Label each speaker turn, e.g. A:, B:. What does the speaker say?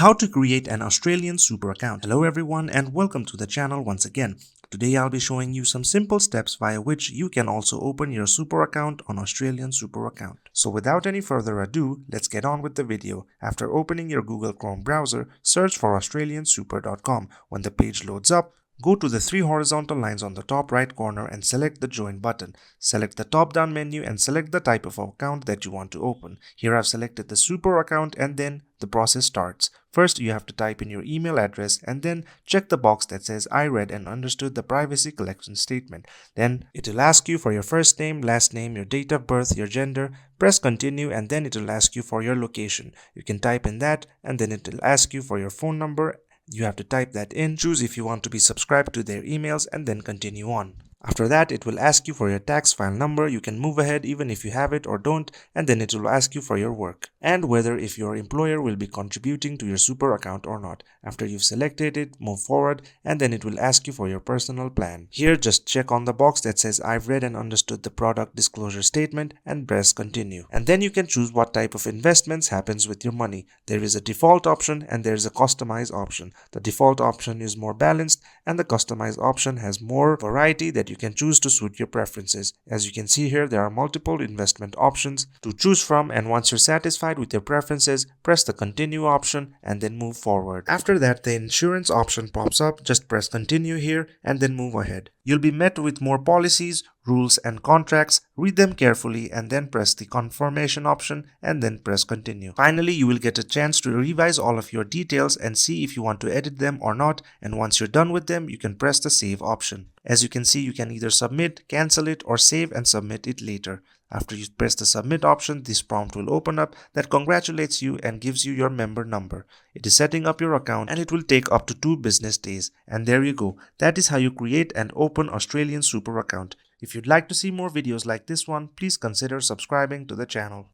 A: How to create an Australian super account. Hello everyone and welcome to the channel once again. Today I'll be showing you some simple steps via which you can also open your super account on Australian Super Account. So without any further ado, let's get on with the video. After opening your Google Chrome browser, search for australiansuper.com. When the page loads up, go to the three horizontal lines on the top right corner and select the Join button. Select the top-down menu and select the type of account that you want to open. Here I've selected the Super account and then the process starts. First, you have to type in your email address and then check the box that says I read and understood the privacy collection statement. Then it will ask you for your first name, last name, your date of birth, your gender. Press continue and then it will ask you for your location. You can type in that and then it will ask you for your phone number. You have to type that in, choose if you want to be subscribed to their emails and then continue on. After that, it will ask you for your tax file number. You can move ahead even if you have it or don't, and then it will ask you for your work and whether if your employer will be contributing to your super account or not. After you've selected it, move forward and then it will ask you for your personal plan. Here, just check on the box that says I've read and understood the product disclosure statement and press continue. And then you can choose what type of investments happens with your money. There is a default option and there is a customize option. The default option is more balanced and the customize option has more variety that you can choose to suit your preferences. As you can see here, there are multiple investment options to choose from, and once you're satisfied with your preferences, press the continue option and then move forward. After that, the insurance option pops up. Just press continue here and then move ahead. You'll be met with more policies, rules and contracts. Read them carefully and then press the confirmation option and then press continue. Finally, you will get a chance to revise all of your details and see if you want to edit them or not, and once you're done with them, you can press the save option. As you can see, you can either submit, cancel it or save and submit it later. After you press the submit option, this prompt will open up that congratulates you and gives you your member number. It is setting up your account and it will take up to 2 business days. And there you go. That is how you create and open Australian Super account. If you'd like to see more videos like this one, please consider subscribing to the channel.